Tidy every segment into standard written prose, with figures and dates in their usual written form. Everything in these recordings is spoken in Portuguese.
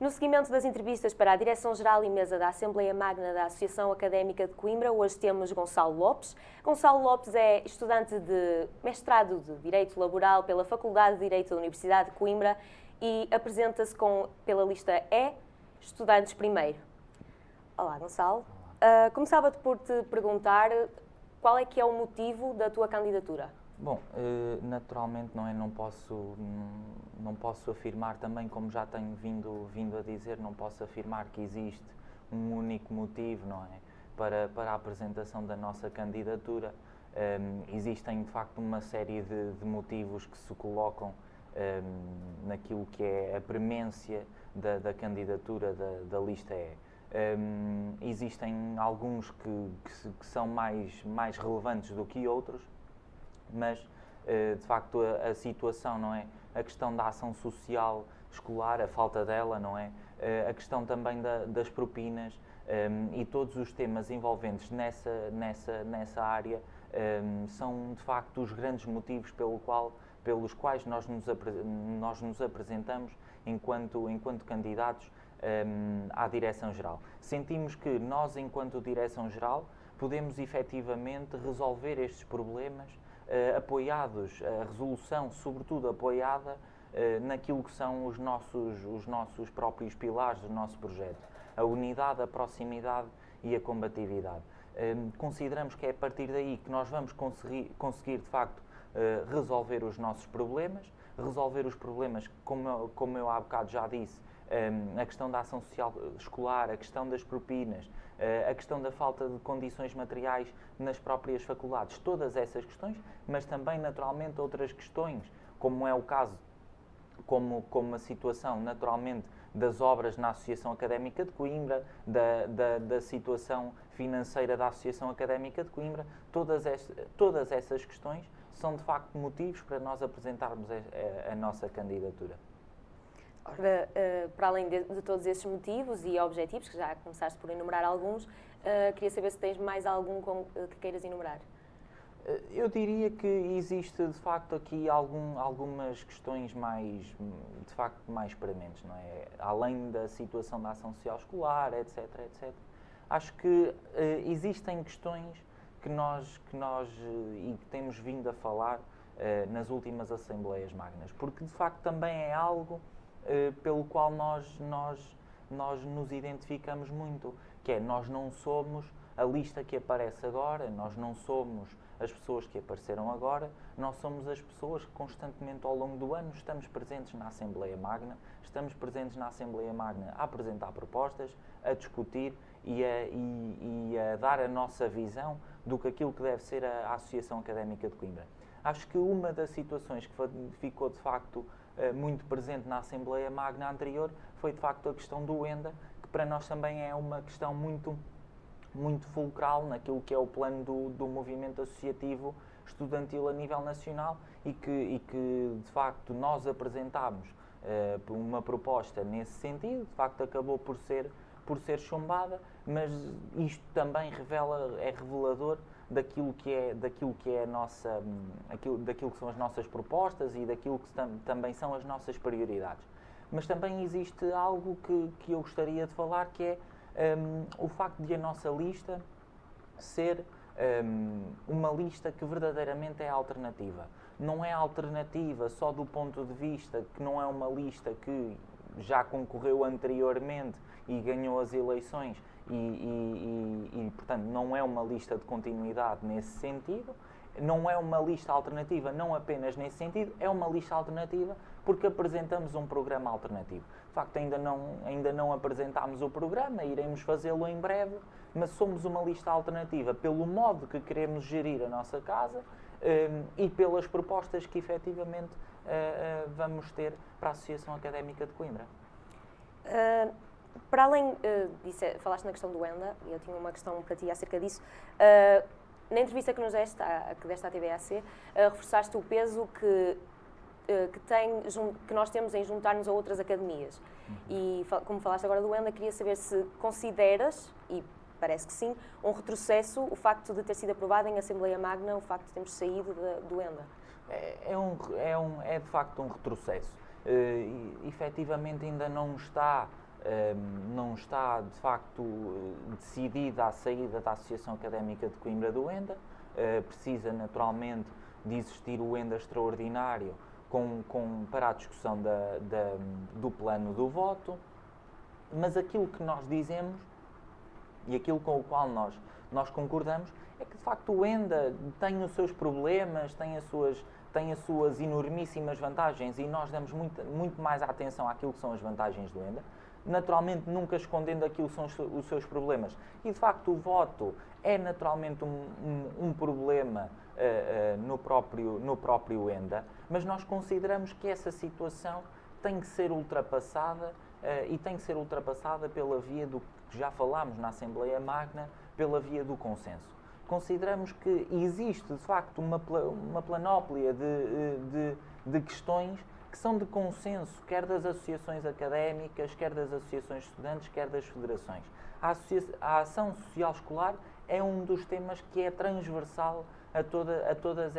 No seguimento das entrevistas para a Direção-Geral e Mesa da Assembleia Magna da Associação Académica de Coimbra, hoje temos Gonçalo Lopes. Gonçalo Lopes é estudante de mestrado de Direito Laboral pela Faculdade de Direito da Universidade de Coimbra e apresenta-se pela lista E, Estudantes Primeiro. Olá, Gonçalo. Começava por te perguntar qual é que é o motivo da tua candidatura? Bom, naturalmente não posso afirmar também, como já tenho vindo a dizer, não posso afirmar que existe um único motivo, não é, para a apresentação da nossa candidatura. Existem de facto uma série de motivos que se colocam naquilo que é a premência da candidatura da lista E. Existem alguns que são mais relevantes do que outros, mas de facto a situação, não é? A questão da ação social escolar, a falta dela, não é? A questão também das propinas e todos os temas envolventes nessa área são de facto os grandes motivos pelos quais nós nos apresentamos enquanto candidatos à Direção-Geral. Sentimos que nós, enquanto Direção-Geral, podemos efetivamente resolver estes problemas apoiados, a resolução, sobretudo apoiada naquilo que são os nossos próprios pilares do nosso projeto, a unidade, a proximidade e a combatividade. Consideramos que é a partir daí que nós vamos conseguir de facto resolver os nossos problemas, resolver os problemas, como eu há bocado já disse, a questão da ação social escolar, a questão das propinas, a questão da falta de condições materiais nas próprias faculdades, todas essas questões, mas também naturalmente outras questões, como é o caso, como a situação naturalmente das obras na Associação Académica de Coimbra, da situação financeira da Associação Académica de Coimbra, todas essas questões são de facto motivos para nós apresentarmos a nossa candidatura. Ora, para além de todos esses motivos e objetivos, que já começaste por enumerar alguns, queria saber se tens mais algum que queiras enumerar. Eu diria que existe de facto aqui algumas questões de facto mais prementes, não é? Além da situação da ação social escolar, etc, etc. Acho que existem questões que nós e que temos vindo a falar nas últimas Assembleias Magnas, porque de facto também é algo pelo qual nós nos identificamos muito, que é, nós não somos a lista que aparece agora, nós não somos as pessoas que apareceram agora, nós somos as pessoas que constantemente ao longo do ano estamos presentes na Assembleia Magna, estamos presentes na Assembleia Magna a apresentar propostas, a discutir e a dar a nossa visão do que aquilo que deve ser a Associação Académica de Coimbra. Acho que uma das situações que ficou de facto muito presente na Assembleia Magna anterior foi de facto a questão do ENDA, que para nós também é uma questão muito fulcral naquilo que é o plano do movimento associativo estudantil a nível nacional e que de facto nós apresentámos uma proposta nesse sentido, de facto acabou por ser chumbada, mas isto também é revelador daquilo que são as nossas propostas e daquilo que também são as nossas prioridades. Mas também existe algo que eu gostaria de falar, que é o facto de a nossa lista ser uma lista que verdadeiramente é alternativa. Não é alternativa só do ponto de vista que não é uma lista que já concorreu anteriormente e ganhou as eleições e portanto, não é uma lista de continuidade nesse sentido. Não é uma lista alternativa não apenas nesse sentido, é uma lista alternativa porque apresentamos um programa alternativo. De facto, ainda não apresentámos o programa, iremos fazê-lo em breve, mas somos uma lista alternativa pelo modo que queremos gerir a nossa casa e pelas propostas que efetivamente vamos ter para a Associação Académica de Coimbra. Para além disso, falaste na questão do ENDA, e eu tinha uma questão para ti acerca disso. Na entrevista que nos deste à TVAC, reforçaste o peso que nós temos em juntar-nos a outras academias. E como falaste agora do ENDA, queria saber se consideras, e parece que sim, um retrocesso o facto de ter sido aprovado em Assembleia Magna, o facto de termos saído do ENDA. É de facto um retrocesso. Efetivamente ainda não está não está de facto decidida a saída da Associação Académica de Coimbra do ENDA, precisa naturalmente de existir o ENDA extraordinário para a discussão do plano do voto, mas aquilo que nós dizemos e aquilo com o qual nós concordamos é que de facto o ENDA tem os seus problemas, tem as suas enormíssimas vantagens e nós damos muito mais atenção àquilo que são as vantagens do ENDA, naturalmente nunca escondendo aquilo que são os seus problemas. E de facto o voto é naturalmente um problema no próprio ENDA, mas nós consideramos que essa situação tem que ser ultrapassada e tem que ser ultrapassada pela via do que já falámos na Assembleia Magna, pela via do consenso. Consideramos que existe, de facto, uma panóplia de questões que são de consenso, quer das associações académicas, quer das associações de estudantes, quer das federações. A ação social escolar é um dos temas que é transversal a todas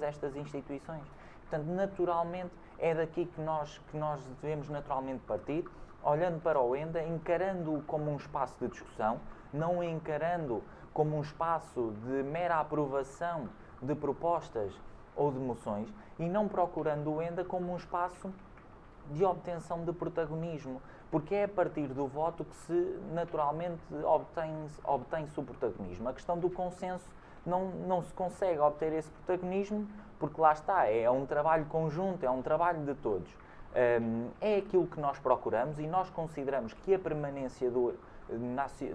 estas instituições. Portanto, naturalmente, é daqui que nós devemos naturalmente partir, olhando para o ENDA, encarando-o como um espaço de discussão, não encarando como um espaço de mera aprovação de propostas ou de moções, e não procurando o ENDA como um espaço de obtenção de protagonismo, porque é a partir do voto que se naturalmente obtém-se o protagonismo. A questão do consenso não se consegue obter esse protagonismo, porque lá está, é um trabalho conjunto, é um trabalho de todos. É aquilo que nós procuramos e nós consideramos que a permanência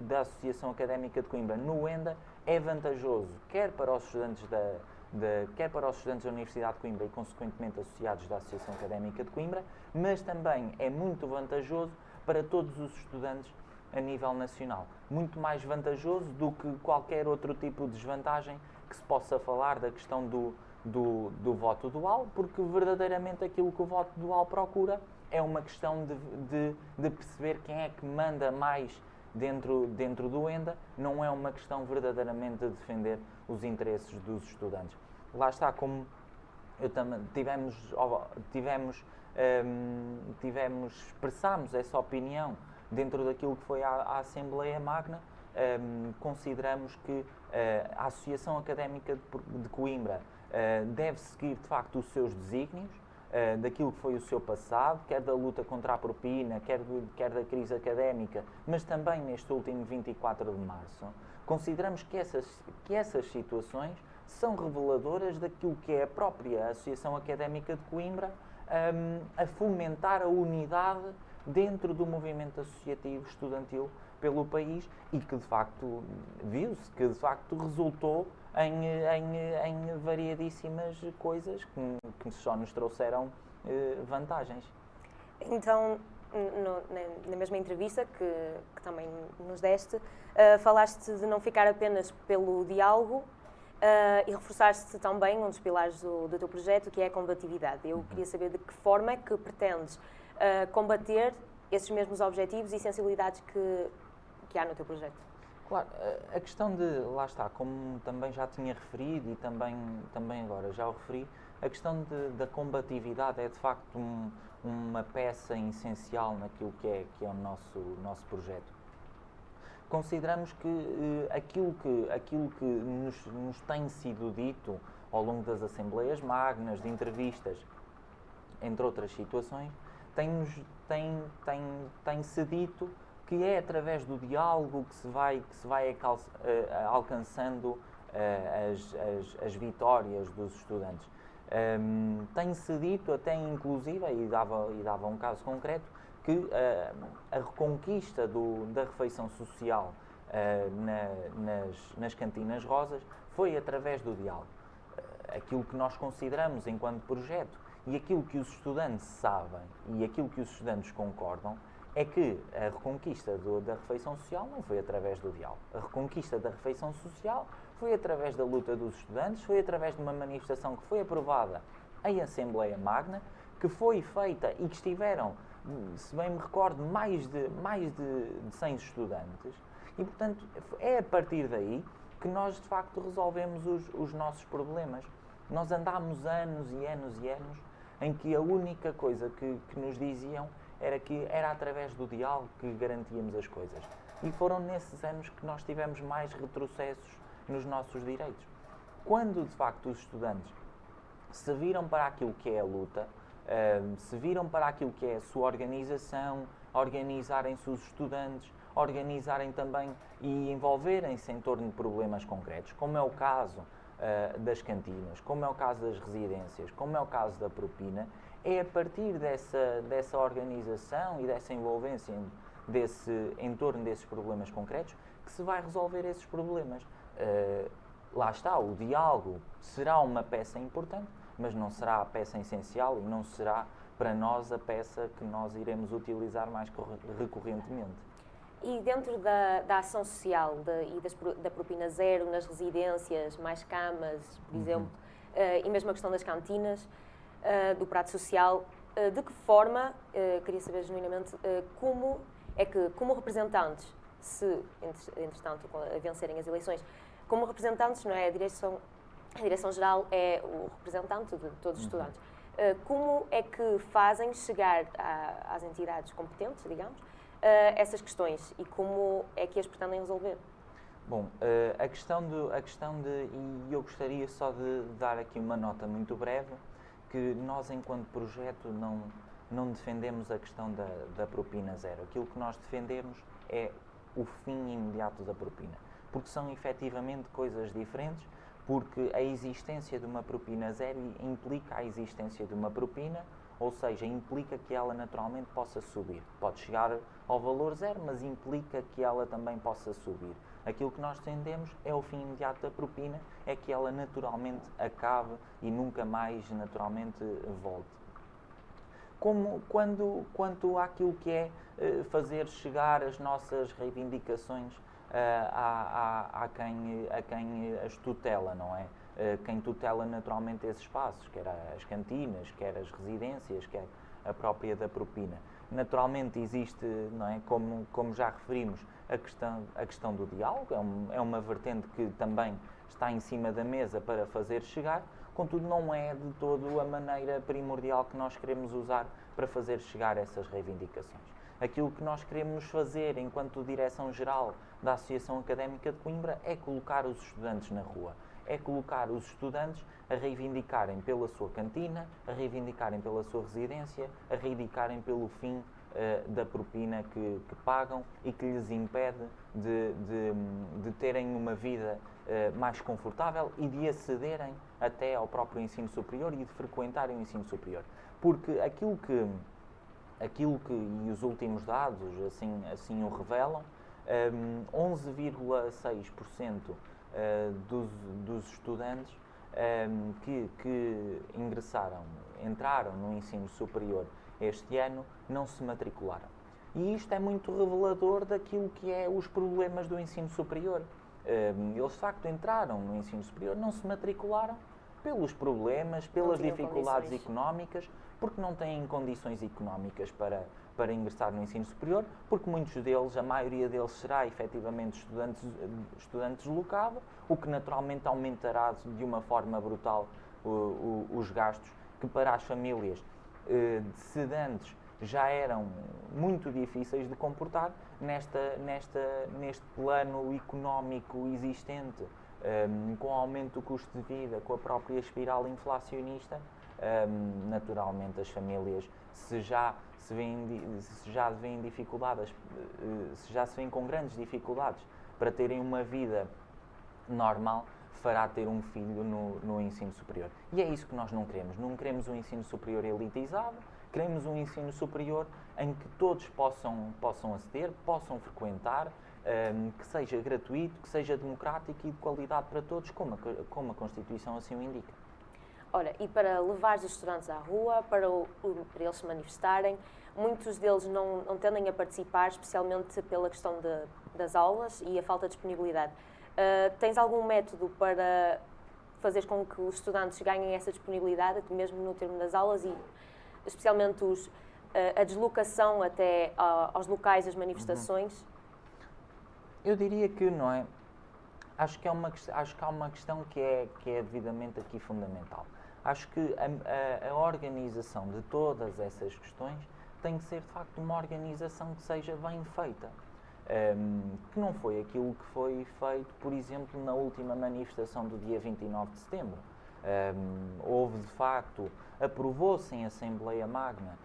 da Associação Académica de Coimbra no ENDA é vantajoso, quer para os estudantes da Universidade de Coimbra e, consequentemente, associados da Associação Académica de Coimbra, mas também é muito vantajoso para todos os estudantes a nível nacional. Muito mais vantajoso do que qualquer outro tipo de desvantagem que se possa falar da questão do voto dual, porque verdadeiramente aquilo que o voto dual procura é uma questão de perceber quem é que manda mais dentro do ENDA, não é uma questão verdadeiramente de defender os interesses dos estudantes. Lá está, como expressámos essa opinião dentro daquilo que foi a Assembleia Magna, consideramos que a Associação Académica de Coimbra deve seguir de facto os seus desígnios, daquilo que foi o seu passado, quer da luta contra a propina, quer da crise académica, mas também neste último 24 de março. Consideramos que essas situações são reveladoras daquilo que é a própria Associação Académica de Coimbra a fomentar a unidade dentro do movimento associativo estudantil pelo país e que de facto viu-se, que de facto resultou em variadíssimas coisas que só nos trouxeram vantagens. Então, na mesma entrevista que também nos deste, falaste de não ficar apenas pelo diálogo e reforçaste também um dos pilares do teu projeto, que é a combatividade. Eu queria saber de que forma é que pretendes combater esses mesmos objetivos e sensibilidades que há no teu projeto. Claro, a questão lá está, como também já tinha referido e também agora já o referi, a questão da combatividade é de facto uma peça essencial naquilo que é o nosso projeto. Consideramos que aquilo que nos tem sido dito ao longo das Assembleias Magnas, de entrevistas, entre outras situações, tem-se dito que é através do diálogo que se vai alcançando as vitórias dos estudantes. Tem-se dito até inclusive, e dava um caso concreto, que a reconquista da refeição social nas cantinas rosas foi através do diálogo. Aquilo que nós consideramos enquanto projeto e aquilo que os estudantes sabem e aquilo que os estudantes concordam é que a reconquista da refeição social não foi através do diálogo. A reconquista da refeição social foi através da luta dos estudantes, foi através de uma manifestação que foi aprovada em Assembleia Magna, que foi feita e que estiveram, se bem me recordo, mais de 100 estudantes. E, portanto, é a partir daí que nós, de facto, resolvemos os nossos problemas. Nós andámos anos e anos e anos em que a única coisa que nos diziam era que era através do diálogo que garantíamos as coisas. E foram nesses anos que nós tivemos mais retrocessos nos nossos direitos. Quando, de facto, os estudantes se viram para aquilo que é a luta, se viram para aquilo que é a sua organização, organizarem-se os estudantes, organizarem também e envolverem-se em torno de problemas concretos, como é o caso das cantinas, como é o caso das residências, como é o caso da propina, é a partir dessa organização e dessa envolvência em torno desses problemas concretos que se vai resolver esses problemas. Lá está, o diálogo será uma peça importante, mas não será a peça essencial e não será para nós a peça que nós iremos utilizar mais recorrentemente. E dentro da ação social da propina zero nas residências, mais camas, por exemplo, e mesmo a questão das cantinas, do prato social, de que forma, queria saber genuinamente, como representantes, se entretanto vencerem as eleições, como representantes, não é? A Direção-Geral é o representante de todos os estudantes. Como é que fazem chegar às entidades competentes, digamos, essas questões e como é que as pretendem resolver? Bom, a questão e eu gostaria só de dar aqui uma nota muito breve, que nós enquanto projeto não defendemos a questão da propina zero. Aquilo que nós defendemos é o fim imediato da propina, porque são efetivamente coisas diferentes, porque a existência de uma propina zero implica a existência de uma propina, ou seja, implica que ela naturalmente possa subir. Pode chegar ao valor zero, mas implica que ela também possa subir. Aquilo que nós defendemos é o fim imediato da propina, é que ela naturalmente acabe e nunca mais naturalmente volte. Quanto àquilo que é fazer chegar as nossas reivindicações a quem as tutela, não é? Quem tutela naturalmente esses espaços, quer as cantinas, quer as residências, quer a própria da propina. Naturalmente existe, não é? Como já referimos, a questão do diálogo, é uma vertente que também está em cima da mesa para fazer chegar, contudo não é de todo a maneira primordial que nós queremos usar para fazer chegar essas reivindicações. Aquilo que nós queremos fazer enquanto Direção-Geral da Associação Académica de Coimbra é colocar os estudantes na rua, é colocar os estudantes a reivindicarem pela sua cantina, a reivindicarem pela sua residência, a reivindicarem pelo fim da propina que pagam e que lhes impede de terem uma vida mais confortável e de acederem até ao próprio ensino superior e de frequentarem o ensino superior. Porque aquilo que e os últimos dados assim o revelam, 11,6% dos estudantes que entraram no ensino superior este ano não se matricularam. E isto é muito revelador daquilo que é os problemas do ensino superior. Eles de facto entraram no ensino superior, não se matricularam pelos problemas, pelas dificuldades económicas, porque não têm condições económicas para ingressar no ensino superior, porque muitos deles, a maioria deles será efetivamente estudante deslocado, o que naturalmente aumentará de uma forma brutal os gastos, que para as famílias de sedantes já eram muito difíceis de comportar neste plano económico existente, com o aumento do custo de vida, com a própria espiral inflacionista. Naturalmente as famílias, se já se veem dificuldades, se já se veem com grandes dificuldades para terem uma vida normal, fará ter um filho no ensino superior. E é isso que nós não queremos. Não queremos um ensino superior elitizado, queremos um ensino superior em que todos possam aceder, possam frequentar, que seja gratuito, que seja democrático e de qualidade para todos, como a Constituição assim o indica. Ora, e para levar os estudantes à rua, para eles se manifestarem, muitos deles não tendem a participar, especialmente pela questão das aulas e a falta de disponibilidade. Tens algum método para fazer com que os estudantes ganhem essa disponibilidade, mesmo no termo das aulas, e especialmente a deslocação até aos locais das manifestações? Eu diria que não é. Acho que há uma questão que é devidamente aqui fundamental. Acho que a organização de todas essas questões tem que ser de facto uma organização que seja bem feita. Que não foi aquilo que foi feito, por exemplo, na última manifestação do dia 29 de setembro. Houve de facto, aprovou-se em Assembleia Magna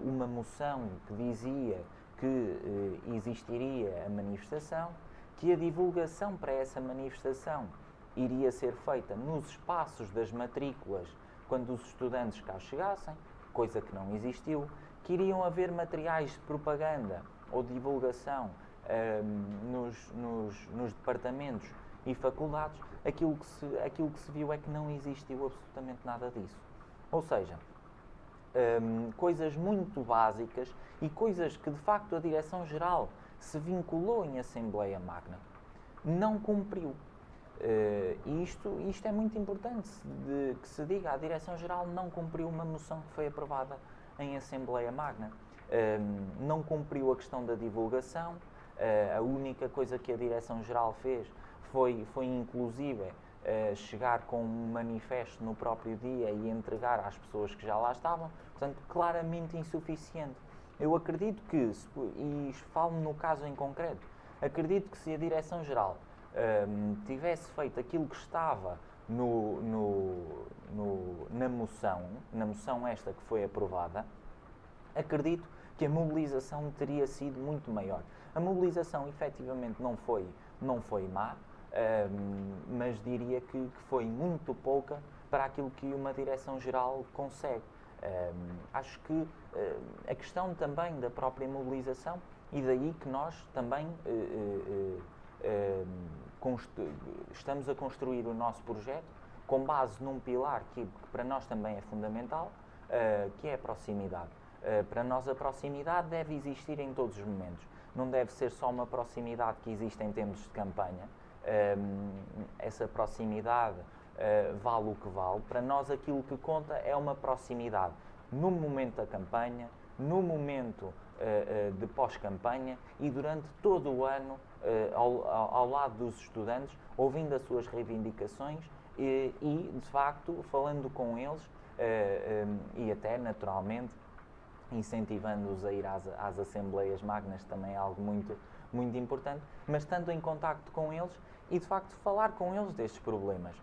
uma moção que dizia que existiria a manifestação, que a divulgação para essa manifestação iria ser feita nos espaços das matrículas quando os estudantes cá chegassem, coisa que não existiu, que iriam haver materiais de propaganda ou divulgação nos departamentos e faculdades. Aquilo que se viu é que não existiu absolutamente nada disso. Ou seja, coisas muito básicas e coisas que de facto a Direção-Geral se vinculou em Assembleia Magna não cumpriu. E isto é muito importante que se diga. A Direção-Geral não cumpriu uma moção que foi aprovada em Assembleia Magna. Não cumpriu a questão da divulgação. A única coisa que a Direção-Geral fez foi inclusive chegar com um manifesto no próprio dia e entregar às pessoas que já lá estavam. Portanto, claramente insuficiente. Eu acredito que, e falo no caso em concreto, acredito que se a Direção-Geral tivesse feito aquilo que estava na moção esta que foi aprovada, acredito que a mobilização teria sido muito maior. A mobilização efetivamente não foi má, mas diria que foi muito pouca para aquilo que uma Direção-Geral consegue. Acho que a questão também da própria mobilização, e daí que nós também estamos a construir o nosso projeto com base num pilar que para nós também é fundamental, que é a proximidade. Para nós a proximidade deve existir em todos os momentos. Não deve ser só uma proximidade que existe em termos de campanha. Essa proximidade vale o que vale. Para nós aquilo que conta é uma proximidade no momento da campanha, no momento de pós-campanha e durante todo o ano ao lado dos estudantes, ouvindo as suas reivindicações e de facto falando com eles e até naturalmente incentivando-os a ir às Assembleias Magnas, também é algo muito, muito importante, mas estando em contacto com eles e de facto falar com eles destes problemas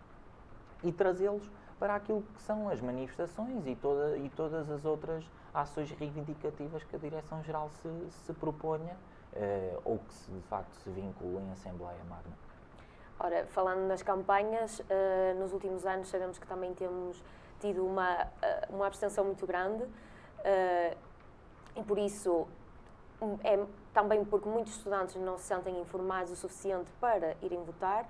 e trazê-los para aquilo que são as manifestações e todas as outras ações reivindicativas que a Direção-Geral se proponha ou que de facto se vincula em Assembleia Magna. Ora, falando nas campanhas, nos últimos anos sabemos que também temos tido uma abstenção muito grande e por isso é também porque muitos estudantes não se sentem informados o suficiente para irem votar.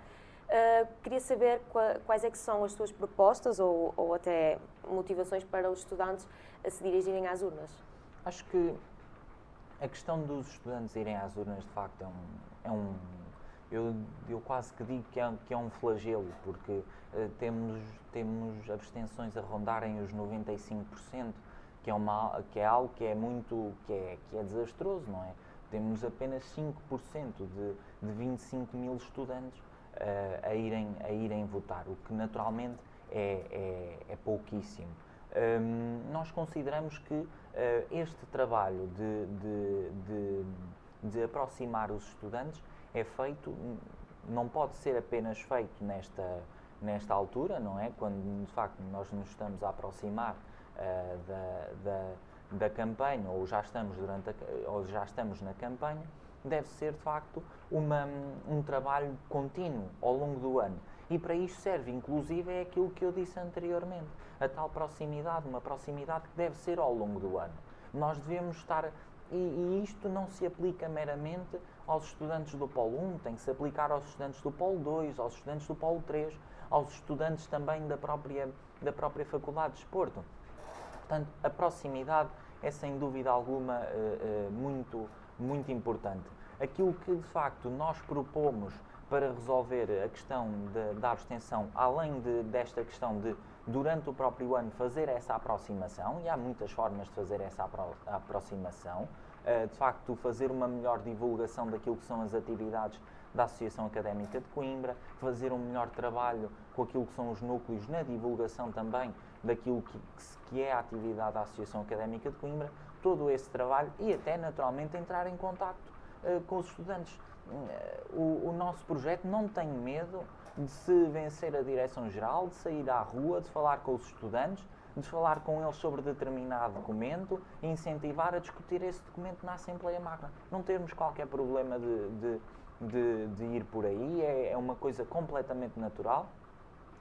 Queria saber quais é que são as suas propostas ou até motivações para os estudantes a se dirigirem às urnas. Acho que a questão dos estudantes irem às urnas de facto eu quase que digo que é um flagelo, porque temos abstenções a rondarem os 95%, que é algo que é desastroso, não é? Temos apenas 5% de 25 mil estudantes a irem votar, o que naturalmente é pouquíssimo. Nós consideramos que este trabalho de aproximar os estudantes é feito, não pode ser apenas feito nesta altura, não é? Quando de facto nós nos estamos a aproximar da campanha ou já estamos na campanha, deve ser de facto um trabalho contínuo ao longo do ano. E para isto serve, inclusive, é aquilo que eu disse anteriormente, a tal proximidade, uma proximidade que deve ser ao longo do ano. Nós devemos estar, e isto não se aplica meramente aos estudantes do Polo 1, tem que se aplicar aos estudantes do Polo 2, aos estudantes do Polo 3, aos estudantes também da própria Faculdade de Desporto. Portanto, a proximidade é sem dúvida alguma muito, muito importante. Aquilo que de facto nós propomos para resolver a questão da abstenção, além desta questão de, durante o próprio ano, fazer essa aproximação, e há muitas formas de fazer essa aproximação, de facto fazer uma melhor divulgação daquilo que são as atividades da Associação Académica de Coimbra, fazer um melhor trabalho com aquilo que são os núcleos na divulgação também daquilo que é a atividade da Associação Académica de Coimbra, todo esse trabalho e até naturalmente entrar em contacto com os estudantes. O nosso projeto não tem medo de se vencer a Direção-Geral, de sair à rua, de falar com os estudantes, de falar com eles sobre determinado documento e incentivar a discutir esse documento na Assembleia Magna. Não temos qualquer problema de ir por aí, é uma coisa completamente natural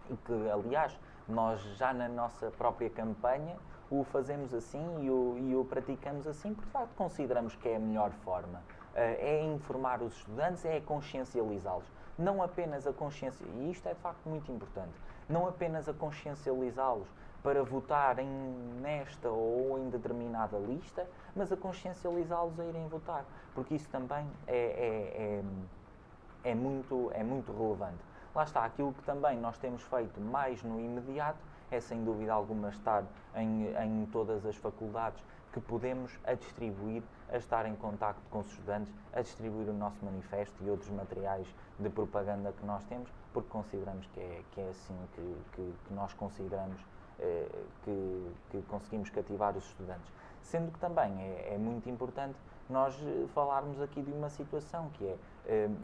e que, aliás, nós já na nossa própria campanha o fazemos assim e o praticamos assim, porque de facto consideramos que é a melhor forma. É informar os estudantes, é consciencializá-los. Não apenas a consciência, e isto é de facto muito importante, não apenas a consciencializá-los para votarem nesta ou em determinada lista, mas a consciencializá-los a irem votar, porque isso também é muito relevante. Lá está, aquilo que também nós temos feito mais no imediato é sem dúvida alguma estar em todas as faculdades que podemos a distribuir, a estar em contacto com os estudantes, a distribuir o nosso manifesto e outros materiais de propaganda que nós temos, porque consideramos que é assim que nós consideramos que conseguimos cativar os estudantes. Sendo que também é muito importante nós falarmos aqui de uma situação que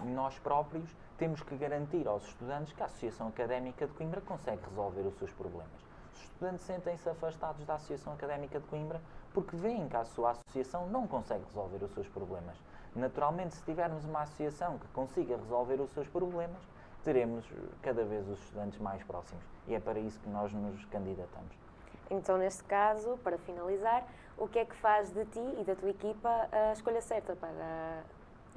nós próprios temos que garantir aos estudantes que a Associação Académica de Coimbra consegue resolver os seus problemas. Os estudantes sentem-se afastados da Associação Académica de Coimbra porque veem que a sua associação não consegue resolver os seus problemas. Naturalmente, se tivermos uma associação que consiga resolver os seus problemas, teremos cada vez os estudantes mais próximos. E é para isso que nós nos candidatamos. Então, neste caso, para finalizar, o que é que faz de ti e da tua equipa a escolha certa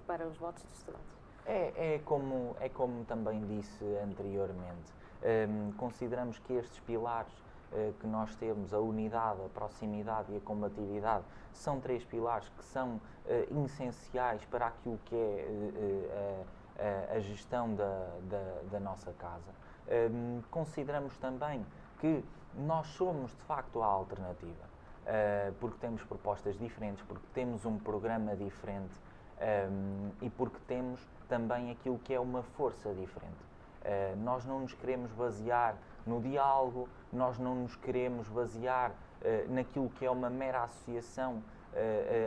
para os votos dos estudantes? É como também disse anteriormente. Consideramos que estes pilares que nós temos, a unidade, a proximidade e a combatividade, são 3 pilares que são essenciais para aquilo que é a gestão da nossa casa. Consideramos também que nós somos de facto a alternativa, porque temos propostas diferentes, porque temos um programa diferente e porque temos também aquilo que é uma força diferente. Nós não nos queremos basear no diálogo, nós não nos queremos basear naquilo que é uma mera associação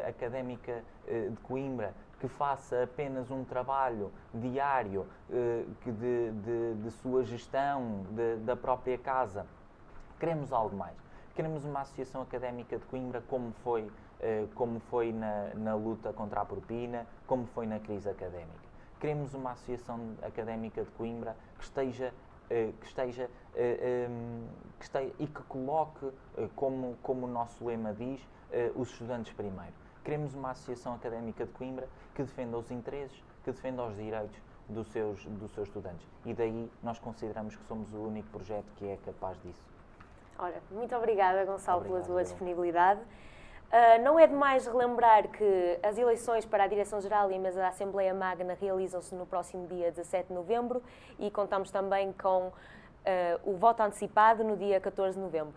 académica de Coimbra que faça apenas um trabalho diário de sua gestão, da própria casa. Queremos algo mais. Queremos uma associação académica de Coimbra como foi na luta contra a propina, como foi na crise académica. Queremos uma associação académica de Coimbra que esteja e que coloque, como o nosso lema diz, os estudantes primeiro. Queremos uma associação académica de Coimbra que defenda os interesses, que defenda os direitos dos seus estudantes. E daí nós consideramos que somos o único projeto que é capaz disso. Ora, muito obrigada, Gonçalo, Obrigado, pela tua disponibilidade. Não é demais relembrar que as eleições para a Direção-Geral e a Mesa da Assembleia Magna realizam-se no próximo dia 17 de novembro e contamos também com o voto antecipado no dia 14 de novembro.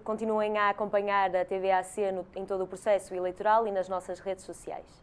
Continuem a acompanhar a TVAC em todo o processo eleitoral e nas nossas redes sociais.